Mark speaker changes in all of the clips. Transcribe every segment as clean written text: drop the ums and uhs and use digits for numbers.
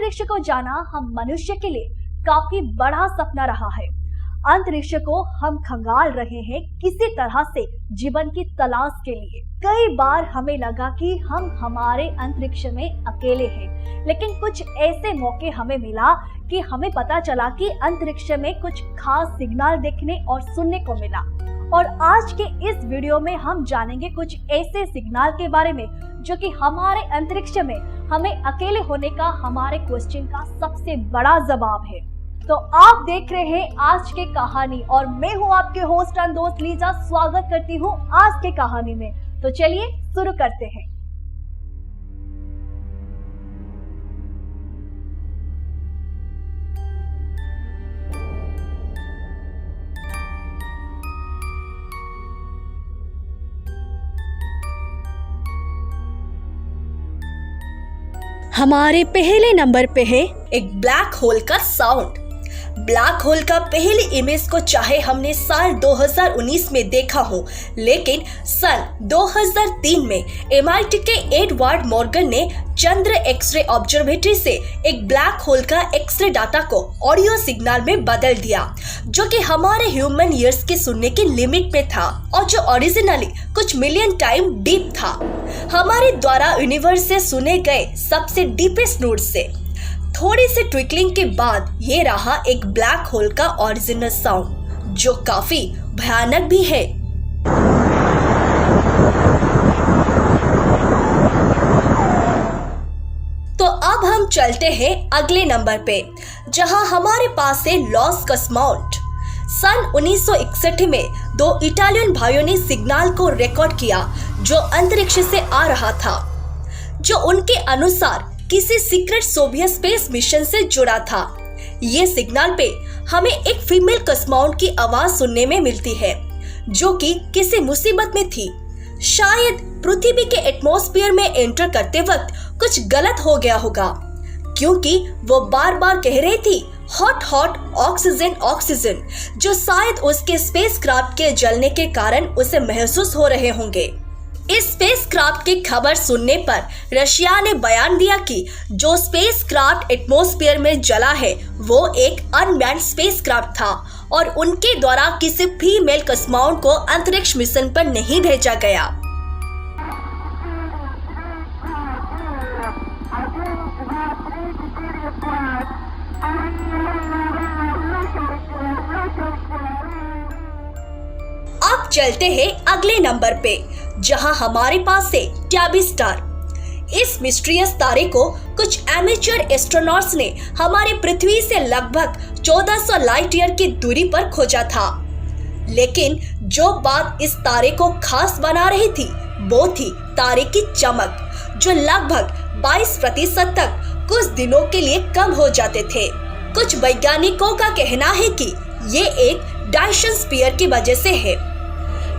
Speaker 1: अंतरिक्ष को जाना हम मनुष्य के लिए काफी बड़ा सपना रहा है। अंतरिक्ष को हम खंगाल रहे हैं किसी तरह से जीवन की तलाश के लिए। कई बार हमें लगा कि हम हमारे अंतरिक्ष में अकेले हैं, लेकिन कुछ ऐसे मौके हमें मिला कि हमें पता चला कि अंतरिक्ष में कुछ खास सिग्नल देखने और सुनने को मिला। और आज के इस वीडियो में हम जानेंगे कुछ ऐसे सिग्नल के बारे में जो कि हमारे अंतरिक्ष में हमें अकेले होने का हमारे क्वेश्चन का सबसे बड़ा जवाब है। तो आप देख रहे हैं आज के कहानी और मैं हूं आपके होस्ट एंड दोस्त लीजा। स्वागत करती हूं आज के कहानी में। तो चलिए शुरू करते हैं।
Speaker 2: हमारे पहले नंबर पे है एक ब्लैक होल का साउंड। ब्लैक होल का पहली इमेज को चाहे हमने साल 2019 में देखा हो, लेकिन सन 2003 में MIT के एडवर्ड मॉर्गन ने चंद्र एक्सरे ऑब्जर्वेटरी से एक ब्लैक होल का एक्सरे डाटा को ऑडियो सिग्नल में बदल दिया, जो कि हमारे ह्यूमन ईयर्स के सुनने की लिमिट में था और जो ओरिजिनली कुछ मिलियन टाइम डीप था, हमारे द्वारा यूनिवर्स से सुने गए सबसे डीपेस्ट नोट से। थोड़ी सी ट्विकलिंग के बाद ये रहा एक ब्लैक होल का ओरिजिनल साउंड, जो काफी भयानक भी है। तो अब हम चलते हैं अगले नंबर पे, जहां हमारे पास है लॉस कॉस्मोनाउट। सन 1961 में दो इटालियन भाइयों ने सिग्नल को रिकॉर्ड किया जो अंतरिक्ष से आ रहा था, जो उनके अनुसार किसी सीक्रेट सोवियत स्पेस मिशन से जुड़ा था। ये सिग्नल पे हमें एक फीमेल कॉस्मोनाउट की आवाज सुनने में मिलती है, जो कि किसी मुसीबत में थी। शायद पृथ्वी के एटमॉस्फेयर में एंटर करते वक्त कुछ गलत हो गया होगा, क्योंकि वो बार बार कह रही थी हॉट हॉट ऑक्सीजन ऑक्सीजन, जो शायद उसके स्पेसक्राफ्ट के जलने के कारण उसे महसूस हो रहे होंगे। इस स्पेसक्राफ्ट की खबर सुनने पर रशिया ने बयान दिया कि जो स्पेसक्राफ्ट एटमॉस्फेयर में जला है वो एक अनमैन्ड स्पेसक्राफ्ट था और उनके द्वारा किसी फीमेल कॉस्मोनाउट को अंतरिक्ष मिशन पर नहीं भेजा गया। अब चलते हैं अगले नंबर पे, जहां हमारे पास है ट्याबी स्टार। इस मिस्टीरियस तारे को कुछ एमेच्योर एस्ट्रोनॉट्स ने हमारे पृथ्वी से लगभग 1400 लाइट ईयर की दूरी पर खोजा था, लेकिन जो बात इस तारे को खास बना रही थी वो थी तारे की चमक, जो लगभग 22% तक कुछ दिनों के लिए कम हो जाते थे। कुछ वैज्ञानिकों का कहना है कि ये एक डायसन स्फीयर की वजह से है।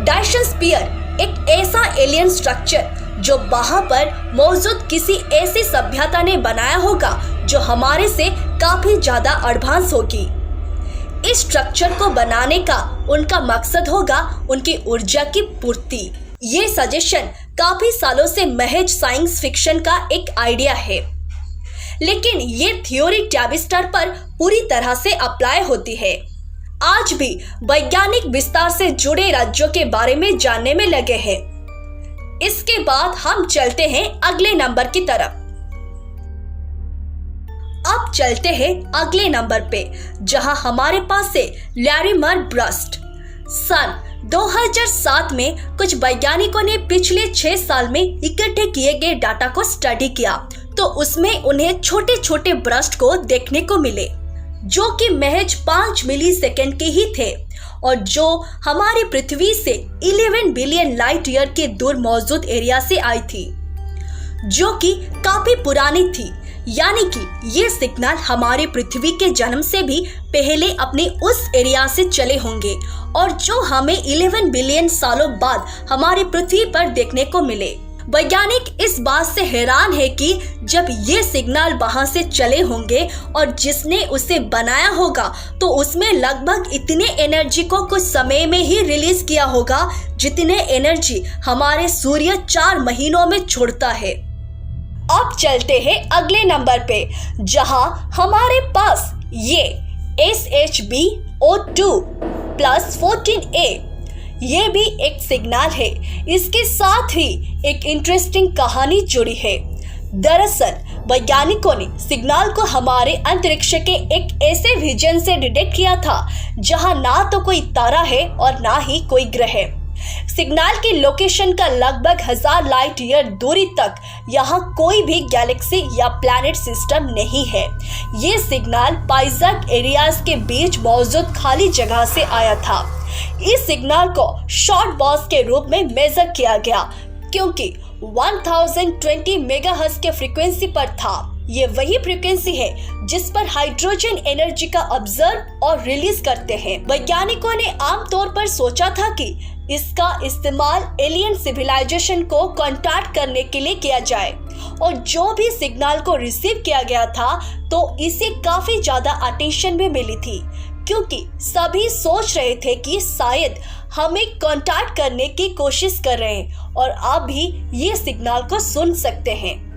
Speaker 2: डायसन स्फीयर एक ऐसा एलियन स्ट्रक्चर जो वहां पर मौजूद किसी ऐसी सभ्यता ने बनाया होगा जो हमारे से काफी ज्यादा एडवांस होगी। इस स्ट्रक्चर को बनाने का उनका मकसद होगा उनकी ऊर्जा की पूर्ति। ये सजेशन काफी सालों से महज साइंस फिक्शन का एक आइडिया है, लेकिन ये थ्योरी ट्याबी स्टार पर पूरी तरह से अप्लाई होती है। आज भी वैज्ञानिक विस्तार से जुड़े राज्यों के बारे में जानने में लगे हैं। इसके बाद हम चलते हैं अगले नंबर की तरफ। अब चलते हैं अगले नंबर पे, जहां हमारे पास है लैरिमर बर्स्ट। सन 2007 में कुछ वैज्ञानिकों ने पिछले 6 साल में इकट्ठे किए गए डाटा को स्टडी किया, तो उसमें उन्हें छोटे छोटे बर्स्ट को देखने को मिले, जो कि महज 5 मिलीसेकंड के ही थे और जो हमारी पृथ्वी से 11 बिलियन लाइट ईयर के दूर मौजूद एरिया से आई थी, जो कि काफी पुरानी थी। यानी कि ये सिग्नल हमारे पृथ्वी के जन्म से भी पहले अपने उस एरिया से चले होंगे और जो हमें 11 बिलियन सालों बाद हमारी पृथ्वी पर देखने को मिले। वैज्ञानिक इस बात से हैरान है कि जब ये सिग्नल वहां से चले होंगे और जिसने उसे बनाया होगा तो उसमें लगभग इतने एनर्जी को कुछ समय में ही रिलीज किया होगा जितने एनर्जी हमारे सूर्य 4 महीनों में छोड़ता है। अब चलते हैं अगले नंबर पे, जहां हमारे पास ये SHBO2+14A ये भी एक सिग्नल है। इसके साथ ही एक इंटरेस्टिंग कहानी जुड़ी है। दरअसल वैज्ञानिकों ने सिग्नल को हमारे अंतरिक्ष के एक ऐसे विजन से डिटेक्ट किया था जहां ना तो कोई तारा है और ना ही कोई ग्रह। सिग्नल की लोकेशन का लगभग 1000 लाइट ईयर दूरी तक यहाँ कोई भी गैलेक्सी या प्लैनेट सिस्टम नहीं है। ये सिग्नल पाइजक एरियाज के बीच मौजूद खाली जगह से आया था। इस सिग्नल को शॉर्ट बॉस के रूप में मेजर किया गया क्योंकि 1020 मेगाहर्ट्ज के फ्रीक्वेंसी पर था। ये वही फ्रीक्वेंसी है जिस पर हाइड्रोजन एनर्जी का ऑब्जर्व और रिलीज करते हैं। वैज्ञानिकों ने आमतौर पर सोचा था कि इसका इस्तेमाल एलियन सिविलाइजेशन को कांटेक्ट करने के लिए किया जाए, और जो भी सिग्नल को रिसीव किया गया था तो इसे काफी ज्यादा अटेंशन भी मिली थी क्योंकि सभी सोच रहे थे कि शायद हमें कांटेक्ट करने की कोशिश कर रहे हैं और आप भी ये सिग्नल को सुन सकते हैं।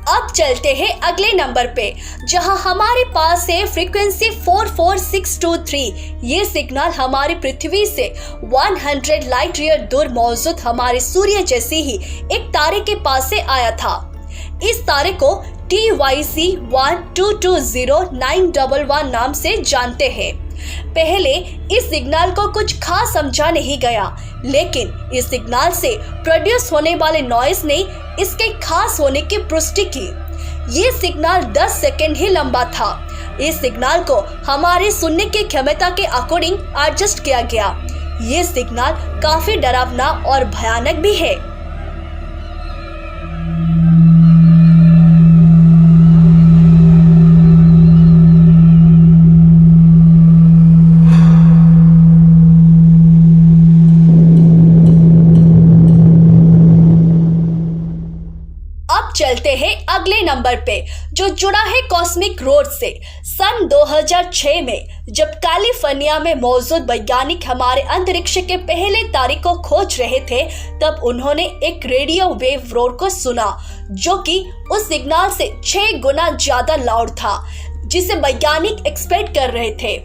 Speaker 2: अब चलते हैं अगले नंबर पे, जहां हमारे पास है फ्रीक्वेंसी 44623। ये सिग्नल हमारी पृथ्वी से 100 लाइट ईयर दूर मौजूद हमारे सूर्य जैसे ही एक तारे के पास से आया था। इस तारे को TYC 1220911 नाम से जानते हैं। पहले इस सिग्नल को कुछ खास समझा नहीं गया, लेकिन इस सिग्नल से प्रोड्यूस होने वाले नॉइस ने इसके खास होने की पुष्टि की। ये सिग्नल 10 सेकंड ही लंबा था। इस सिग्नल को हमारे सुनने की क्षमता के अकॉर्डिंग एडजस्ट किया गया। ये सिग्नल काफी डरावना और भयानक भी है। चलते हैं अगले नंबर पे, जो जुड़ा है कॉस्मिक रोड से। सन 2006 में जब कैलिफोर्निया में मौजूद वैज्ञानिक हमारे अंतरिक्ष के पहले तारे को खोज रहे थे, तब उन्होंने एक रेडियो वेव रोड को सुना जो कि उस सिग्नल से 6 गुना ज्यादा लाउड था जिसे वैज्ञानिक एक्सपेक्ट कर रहे थे।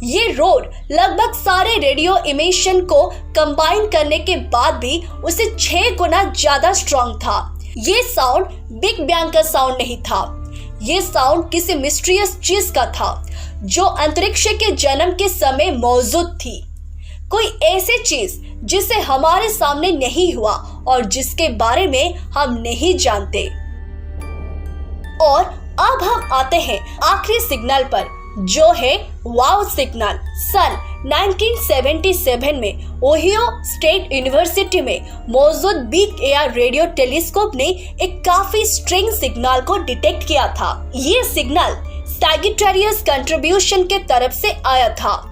Speaker 2: ये रोड लगभग सारे रेडियो इमिशन को कंबाइन करने के बाद भी उसे 6 गुना ज्यादा स्ट्रॉन्ग था। ये साउंड बिग बैंग का साउंड नहीं था। ये साउंड किसी मिस्टीरियस चीज का था जो अंतरिक्ष के जन्म के समय मौजूद थी। कोई ऐसी चीज जिसे हमारे सामने नहीं हुआ और जिसके बारे में हम नहीं जानते। और अब हम आते हैं आखिरी सिग्नल पर, जो है वाव सिग्नल। सन 1977 में ओहियो स्टेट यूनिवर्सिटी में मौजूद बिग एयर रेडियो टेलीस्कोप ने एक काफी स्ट्रेंज सिग्नल को डिटेक्ट किया था। ये सिग्नल सैजिटेरियस कंट्रीब्यूशन के तरफ से आया था,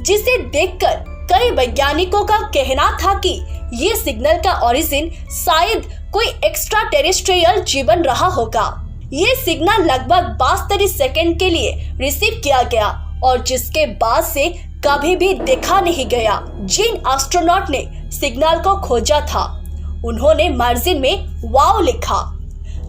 Speaker 2: जिसे देखकर कई वैज्ञानिकों का कहना था कि ये सिग्नल का ओरिजिन शायद कोई एक्स्ट्रा टेरेस्ट्रियल जीवन रहा होगा। ये सिग्नल लगभग 72 सेकंड के लिए रिसीव किया गया और जिसके बाद से कभी भी देखा नहीं गया। जिन एस्ट्रोनॉट ने सिग्नल को खोजा था उन्होंने मार्जिन में वाव लिखा,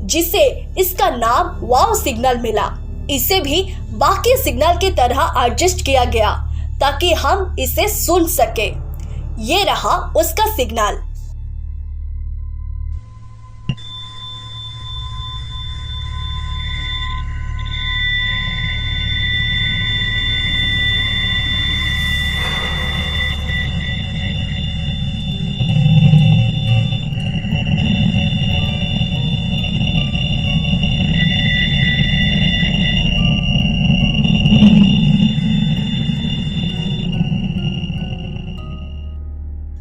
Speaker 2: जिसे इसका नाम वाव सिग्नल मिला। इसे भी बाकी सिग्नल की तरह एडजस्ट किया गया ताकि हम इसे सुन सके। ये रहा उसका सिग्नल।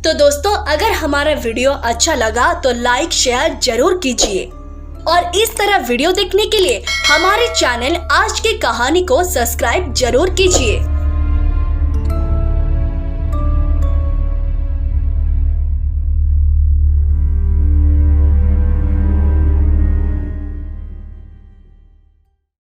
Speaker 2: तो दोस्तों, अगर हमारा वीडियो अच्छा लगा तो लाइक शेयर जरूर कीजिए और इस तरह वीडियो देखने के लिए हमारे चैनल आज की कहानी को सब्सक्राइब जरूर कीजिए।